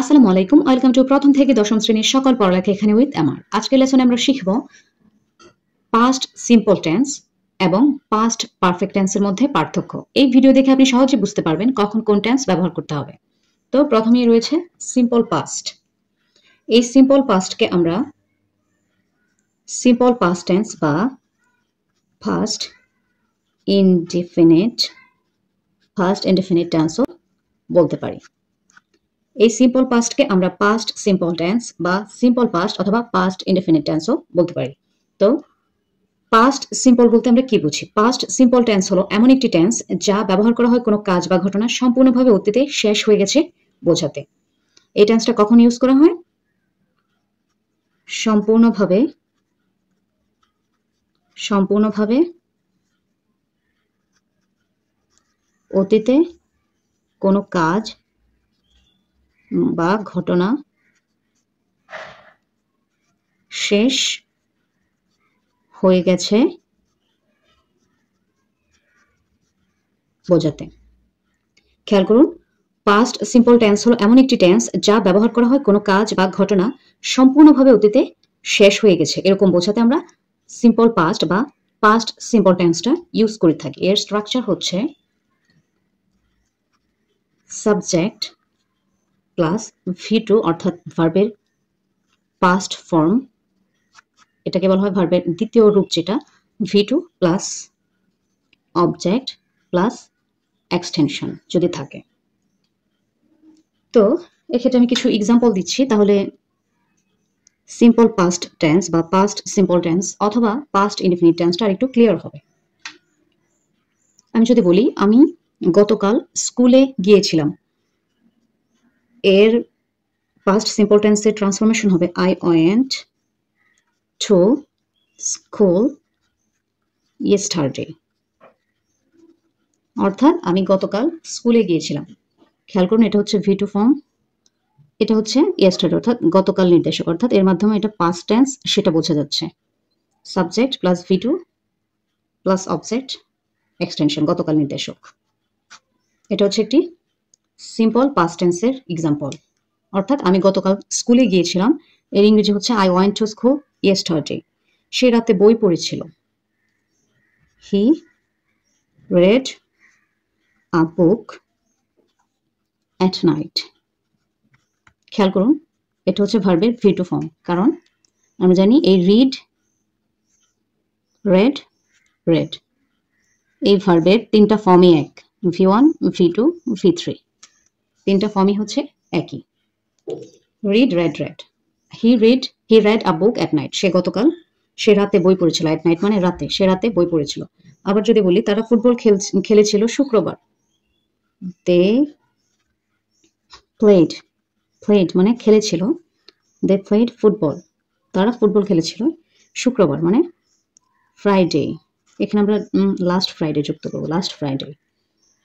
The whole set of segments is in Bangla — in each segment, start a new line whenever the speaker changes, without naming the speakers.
আসসালামু আলাইকুম, ওয়েলকাম টু প্রথম থেকে দশম শ্রেণীর সকল পড়ালেখা এখানে উইথ আমার। আজকের লেসনে আমরা শিখব পাস্ট সিম্পল টেন্স এবং পাস্ট পারফেক্ট টেন্সের মধ্যে পার্থক্য। এই ভিডিও দেখে আপনি সহজে বুঝতে পারবেন কখন কোন টেন্স ব্যবহার করতে হবে। তো প্রথমেই রয়েছে সিম্পল পাস্ট। এই সিম্পল পাস্টকে আমরা সিম্পল পাস্ট টেন্স বা ফার্স্ট ইনডেফিনিট টেন্সও বলতে পারি। এই সিম্পল পাস্টকে আমরা পাস্ট সিম্পল টেন্স বা সিম্পল পাস্ট অথবা পাস্ট ইনডেফিনিট টেন্সও বলতে পারি। তো পাস্ট সিম্পল বলতে আমরা কি বুঝি? পাস্ট সিম্পল টেন্স হলো এমন একটি টেন্স যা ব্যবহার করা হয় কোনো কাজ বা ঘটনা সম্পূর্ণভাবে অতীতে শেষ হয়ে গেছে বোঝাতে। এই টেন্সটা কখন ইউজ করা হয়? সম্পূর্ণভাবে অতীতে কোনো কাজ বা ঘটনা শেষ হয়ে গেছে বোঝাতে। খেয়াল করুন, পাস্ট সিম্পল টেন্স হলো এমন একটি টেন্স যা ব্যবহার করা হয় কোনো কাজ বা ঘটনা সম্পূর্ণভাবে অতীতে শেষ হয়ে গেছে এরকম বোঝাতে আমরা সিম্পল পাস্ট বা পাস্ট সিম্পল টেন্সটা ইউজ করে থাকি। এর স্ট্রাকচার হচ্ছে সাবজেক্ট প্লাস V2 অর্থাৎ ভার্বের পাস্ট ফর্ম, এটাকে বলা হয় ভার্বের দ্বিতীয় রূপ, যেটা V2 plus object plus extension যদি থাকে। তো এক্ষেত্রে আমি কিছু এক্সাম্পল দিচ্ছি, তাহলে সিম্পল পাস্ট টেন্স বা পাস্ট সিম্পল টেন্স অথবা পাস্ট ইনডিফিনিট টেন্সটা আরেকটু ক্লিয়ার হবে। আমি যদি বলি আমি গতকাল স্কুলে গিয়েছিলাম, এর পাস্ট সিম্পল টেন্সের ট্রান্সফরমেশন হবে I went to school yesterday, অর্থাৎ আমি গতকাল স্কুলে গিয়েছিলাম। খেয়াল করুন, এটা হচ্ছে V2 ফর্ম, এটা হচ্ছে yesterday অর্থাৎ গতকাল নির্দেশক, অর্থাৎ এর মাধ্যমে এটা পাস্ট টেন্স সেটা বোঝা যাচ্ছে। Subject plus V2 plus object extension গতকাল নির্দেশক। এটা হচ্ছে একটি সিম্পল পাস্ট টেন্সের এক্সাম্পল, অর্থাৎ আমি গতকাল স্কুলে গিয়েছিলাম, এর ইংরেজি হচ্ছে I went to school yesterday। সে রাতে বই পড়েছিল, he read a book at night। খেয়াল করুন, এটা হচ্ছে ভার্বের V2 ফর্ম, কারণ আমরা জানি এই রিড রেড এই ভার্বের তিনটা ফর্মই এক, V1 V2 V3, তিনটা ফর্মই হচ্ছে একই। Read red, he read a book at night, সে গতকাল সে রাতে বই পড়েছিল, at night মানে রাতে, সে রাতে বই পড়েছিল। আবার যদি বলি তারা ফুটবল খেলেছিল শুক্রবার, দে প্লেড মানে খেলেছিল, দে প্লেড ফুটবল, তারা ফুটবল খেলেছিল শুক্রবার মানে ফ্রাইডে, এখানে আমরা লাস্ট ফ্রাইডে যুক্ত করবো, লাস্ট ফ্রাইডে।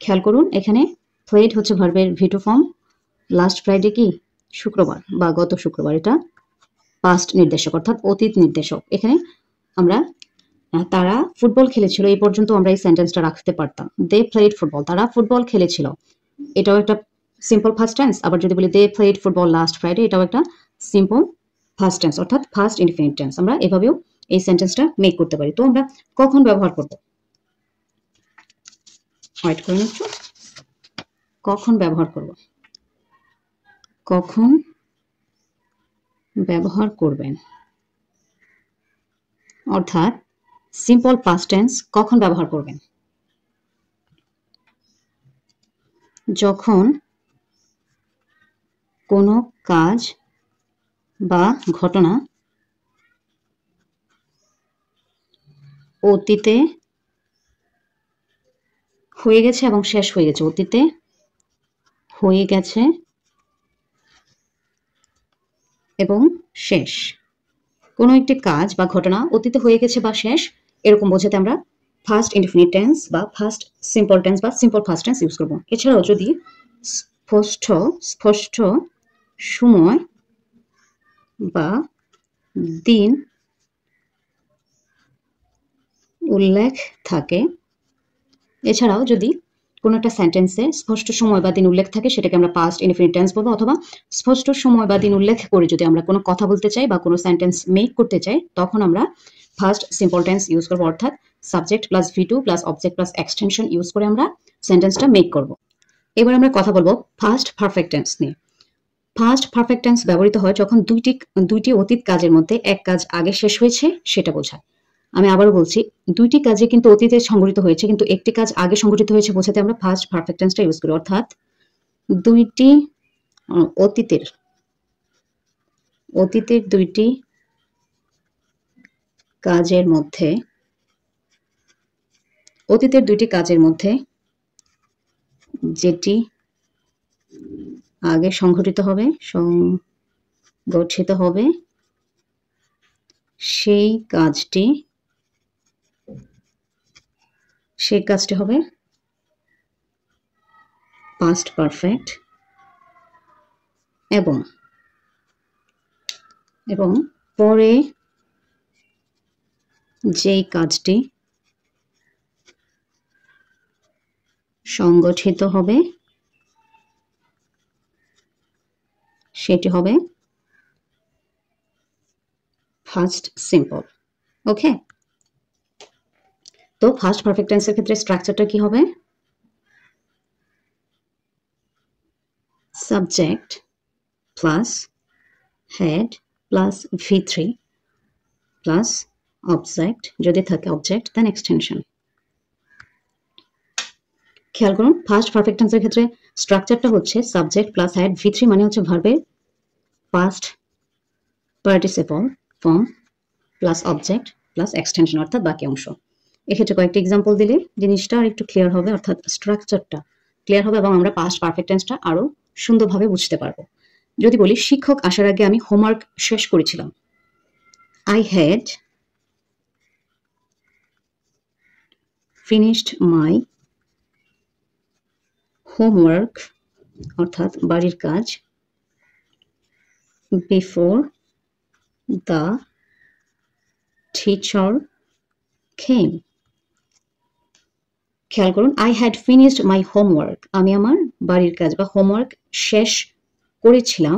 খেয়াল করুন, এখানে প্লেড হচ্ছে ভার্বের V2 ফর্ম, লাস্ট ফ্রাইডে কি শুক্রবার বা গত শুক্রবার, এটা পাস্ট নির্দেশক অর্থাৎ অতীত নির্দেশক। এখানে আমরা তারা ফুটবল খেলেছিল এই পর্যন্ত আমরা এই সেন্টেন্সটা রাখতে পারতাম, দে প্লেড ফুটবল, তারা ফুটবল খেলেছিল, এটাও একটা সিম্পল ফার্স্ট টেন্স। আবার যদি বলি they played football last Friday, এটাও একটা সিম্পল ফার্স্ট টেন্স অর্থাৎ ফার্স্ট ইনডিফিনিট টেন্স। আমরা এভাবেও এই সেন্টেন্সটা মেক করতে পারি। তো আমরা কখন ব্যবহার করব, ওয়েট করে নিচ্ছি, কখন ব্যবহার করবেন, অর্থাৎ সিম্পল পাস্ট টেন্স কখন ব্যবহার করবেন? যখন কোনো কাজ বা ঘটনা অতীতে হয়ে গেছে এবং শেষ হয়ে গেছে, অতীতে হয়ে গেছে এবং শেষ, কোনো একটি কাজ বা ঘটনা অতীতে হয়ে গেছে বা শেষ এরকম বোঝাতে আমরা ফার্স্ট ইনডিফিনিট টেন্স বা ফার্স্ট সিম্পল টেন্স বা সিম্পল ফার্স্ট টেন্স ইউজ করব। এছাড়াও যদি স্পষ্ট সময় বা দিন উল্লেখ থাকে, এছাড়াও যদি কোনো একটা সেন্টেন্সে স্পষ্ট সময় বা দিন উল্লেখ থাকে সেটাকে আমরা পাস্ট ইনডিফিনিট টেন্স বলবো, অথবা স্পষ্ট সময় বা দিন উল্লেখ করে যদি আমরা কোনো কথা বলতে চাই বা কোনো সেন্টেন্স মেক করতে চাই তখন আমরা ফার্স্ট সিম্পল টেন্স ইউজ করবো, অর্থাৎ subject plus V2 plus object plus extension use করে আমরা সেন্টেন্সটা মেক করব। এবার আমরা কথা বলবো ফার্স্ট পারফেক্ট টেন্স নিয়ে। ফার্স্ট পারফেক্ট টেন্স ব্যবহৃত হয় যখন দুইটি অতীত কাজের মধ্যে এক কাজ আগে শেষ হয়েছে সেটা বোঝায়। আমি আবারও বলছি, দুইটি কাজে কিন্তু অতীতে সংঘটিত হয়েছে কিন্তু একটি কাজ আগে সংঘটিত হয়েছে বোঝাতে আমরা ফার্স্ট পারফেক্ট টেন্সটা ইউজ করি, অর্থাৎ দুইটি অতীতের দুইটি কাজের মধ্যে যেটি আগে সংঘটিত হবে সেই কাজটি হবে পাস্ট পারফেক্ট, এবং পরে যেই কাজটি সংগঠিত হবে সেটি হবে ফার্স্ট সিম্পল। ওকে, তো ফার্স্ট পারফেক্ট টেন্সের ক্ষেত্রে স্ট্রাকচারটা কি হবে? Subject plus had plus V3 plus object, যদি থাকে অবজেক্ট দেন এক্সটেনশন। খেয়াল করুন, ফার্স্ট পারফেক্ট টেন্সের ক্ষেত্রে স্ট্রাকচারটা হচ্ছে সাবজেক্ট প্লাস হেড, V3 মানে হচ্ছে ভার্বের past participle form plus object plus extension, অর্থাৎ বাকি অংশ। এক্ষেত্রে কয়েকটি এক্সাম্পল দিলে জিনিসটা আর একটু ক্লিয়ার হবে, অর্থাৎ স্ট্রাকচারটা ক্লিয়ার হবে এবং আমরা পাস্ট পারফেক্ট টেন্সটা আরো সুন্দরভাবে বুঝতে পারবো। যদি বলি, শিক্ষক আসার আগে আমি হোমওয়ার্ক শেষ করেছিলাম। I had finished my homework, অর্থাৎ বাড়ির কাজ, before the teacher came। খেয়াল করুন, I had finished my homework, আমি আমার বাড়ির কাজ বা হোমওয়ার্ক শেষ করেছিলাম,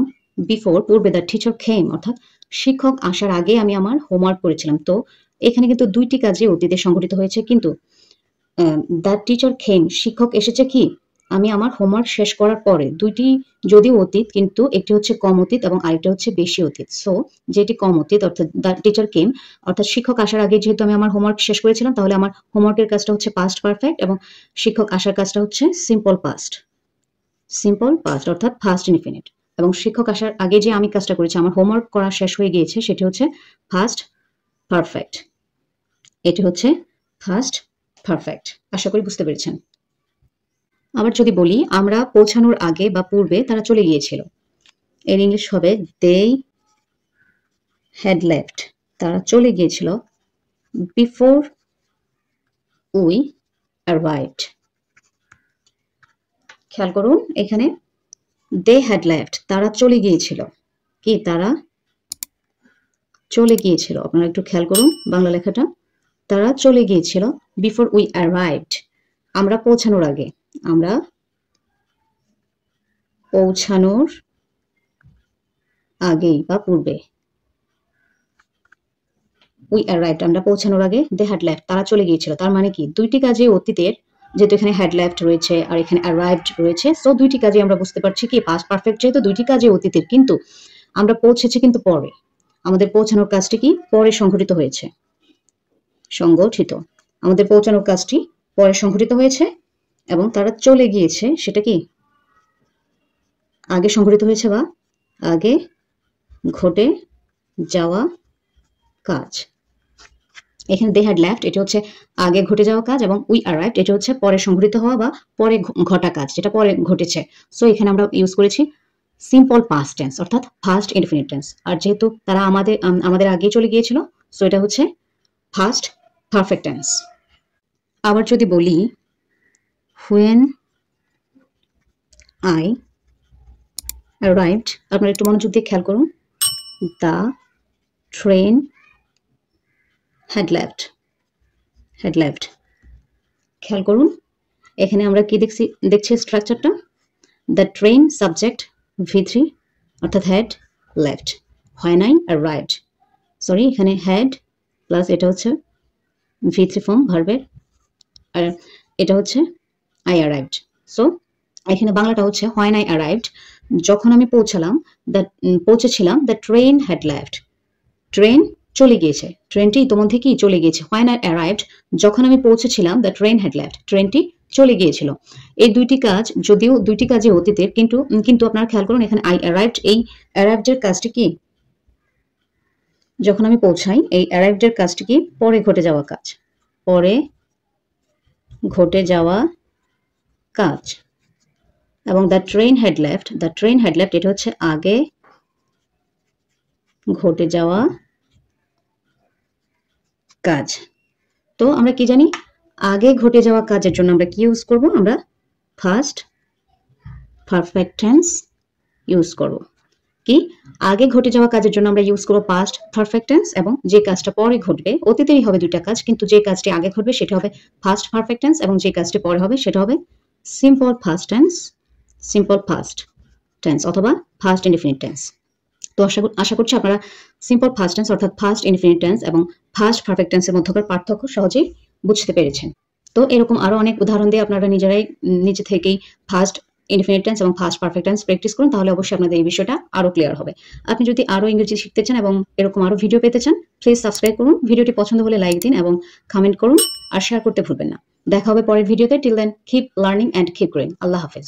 বিফোর পূর্বে দ্য টিচার কেম, অর্থাৎ শিক্ষক আসার আগে আমি আমার হোমওয়ার্ক করেছিলাম। তো এখানে কিন্তু দুইটি কাজে অতীতে সংঘটিত হয়েছে, কিন্তু দ্য টিচার কেম, শিক্ষক এসেছে কি আমি আমার হোমওয়ার্ক শেষ করার পরে। দুইটি যদিও অতীত, কিন্তু একটি হচ্ছে কম অতীত এবং আরেকটা হচ্ছে বেশি অতীত। সো যেটি কম অতীত অর্থাৎ দ্য টিচার কেম, অর্থাৎ শিক্ষক আসার আগে যেহেতু আমি আমার হোমওয়ার্ক শেষ করেছিলাম, তাহলে আমার হোমওয়ার্কের কাজটা হচ্ছে পাস্ট পারফেক্ট এবং শিক্ষক আসার কাজটা হচ্ছে সিম্পল পাস্ট, অর্থাৎ ফার্স্ট ইনডিফিনিট। এবং শিক্ষক আসার আগে যে আমি কাজটা করেছি, আমার হোমওয়ার্ক করা শেষ হয়ে গিয়েছে, সেটি হচ্ছে ফার্স্ট পারফেক্ট। এটি হচ্ছে ফার্স্ট পারফেক্ট। আশা করি বুঝতে পেরেছেন। আবার যদি বলি, আমরা পৌঁছানোর আগে বা পূর্বে তারা চলে গিয়েছিল, এর ইংলিশ হবে দে হ্যাড লেফট, তারা চলে গিয়েছিল, বিফোর উই অ্যারাইভড। খেয়াল করুন, এখানে দে হ্যাড লেফট, তারা চলে গিয়েছিল, কি তারা চলে গিয়েছিল, আপনারা একটু খেয়াল করুন বাংলা লেখাটা, তারা চলে গিয়েছিল, বিফোর উই অ্যারাইভড, আমরা পৌঁছানোর আগে, আমরা পৌঁছানোর আগেই বা পূর্বে, উই অ্যারাইভড আমরা পৌঁছানোর আগে, দে হ্যাড লেফট তারা চলে গিয়েছিল। তার মানে কি দুইটি কাজে অতীতের, যেহেতু এখানে হ্যাড লেফট রয়েছে আর এখানে অ্যারাইভড রয়েছে, সো দুইটি কাজে আমরা বুঝতে পারছি কি পাস্ট পারফেক্ট, যেহেতু দুইটি কাজে অতীতের, কিন্তু আমরা পৌঁছেছি কিন্তু পরে, আমাদের পৌঁছানোর কাজটি কি পরে সংঘটিত হয়েছে, আমাদের পৌঁছানোর কাজটি পরে সংঘটিত হয়েছে এবং তারা চলে গিয়েছে সেটা কি আগে সংঘটিত হয়েছে বা আগে ঘটে যাওয়া কাজ। এখানে দে হ্যাড লেফট এটা হচ্ছে আগে ঘটে যাওয়া কাজ এবং উই অ্যারাইভড এটা হচ্ছে পরে সংঘটিত হওয়া বা পরে ঘটা কাজ, যেটা পরে ঘটেছে। সো এখানে আমরা ইউজ করেছি সিম্পল পাস্ট টেন্স, অর্থাৎ ফার্স্ট ইনডিফিনিট টেন্স। আর যেহেতু তারা আমাদের আগে চলে গিয়েছিল, সো এটা হচ্ছে ফার্স্ট পারফেক্ট টেন্স। আবার যদি বলি, when I arrived, আপনারা একটু মনোযোগ দিয়ে খেয়াল করুন, the train had left, খেয়াল করুন, এখানে আমরা কি দেখছি স্ট্রাকচারটা, দ্য ট্রেন সাবজেক্ট V3 অর্থাৎ had left, when I arrived, sorry এখানে হ্যাড প্লাস এটা হচ্ছে V3 ফর্ম ভার্বের, আর এটা হচ্ছে I arrived। সো এখানে বাংলাটা হচ্ছে when I arrived, যখন আমি পৌঁছেছিলাম, the train had left, train চলে গিয়েছে, ট্রেনটি ইতোমধ্যে কি চলে গিয়েছে। when I arrived, যখন আমি পৌঁছেছিলাম, দ্য ট্রেন হ্যাড লেফট, ট্রেনটি চলে গিয়েছিল। এই দুইটি কাজ যদিও দুইটি কাজে অতীতের, কিন্তু আপনারা খেয়াল করুন এখানে I arrived, এই arrived এর কাজটি কি, যখন আমি পৌঁছাই, এই arrived এর কাজটি কি পরে ঘটে যাওয়া কাজ, পরে ঘটে যাওয়া কাজ। এবং the train had left, the train had left এটা হচ্ছে আগে ঘটে যাওয়া কাজ। তো আমরা কি জানি, আগে ঘটে যাওয়া কাজের জন্য আমরা কি ইউজ করব, আমরা ফার্স্ট পারফেক্ট টেন্স ইউজ করব। কি আগে ঘটে যাওয়া কাজের জন্য আমরা ইউজ করব পাস্ট পারফেক্ট টেন্স, এবং যে কাজটা পরে ঘটবে, অতীতেই হবে দুইটা কাজ, কিন্তু যে কাজটি আগে ঘটবে সেটা হবে ফার্স্ট পারফেক্ট টেন্স, এবং যে কাজটি পরে হবে সেটা হবে simple past tense, simple past tense অথবা ফার্স্ট ইনডিফিনিট টেন্স। তো আশা করছি আপনারা সিম্পল ফার্স্ট টেন্স অর্থাৎ ফার্স্ট ইনডিফিনিট টেন্স এবং ফার্স্ট পারফেক্ট টেন্সের মধ্যকার পার্থক্য সহজেই বুঝতে পেরেছেন। তো এরকম আরো অনেক উদাহরণ দিয়ে আপনারা নিজে থেকেই ফার্স্ট ইনডিফিনিট টেন্স এবং ফার্স্ট পারফেক্ট টেন্স প্র্যাকটিস করুন, তাহলে অবশ্যই আপনাদের এই বিষয়টা আরো ক্লিয়ার হবে। আপনি যদি আরো ইংরেজি শিখতে চান এবং এরকম আরো ভিডিও পেতে চান, প্লিজ সাবস্ক্রাইব করুন, ভিডিওটি পছন্দ হলে লাইক দিন এবং কমেন্ট করুন, আর শেয়ার করতে ভুলবেন না। দেখা হবে পরের ভিডিওতে। Till then keep learning and keep growing. আল্লাহ হাফেজ।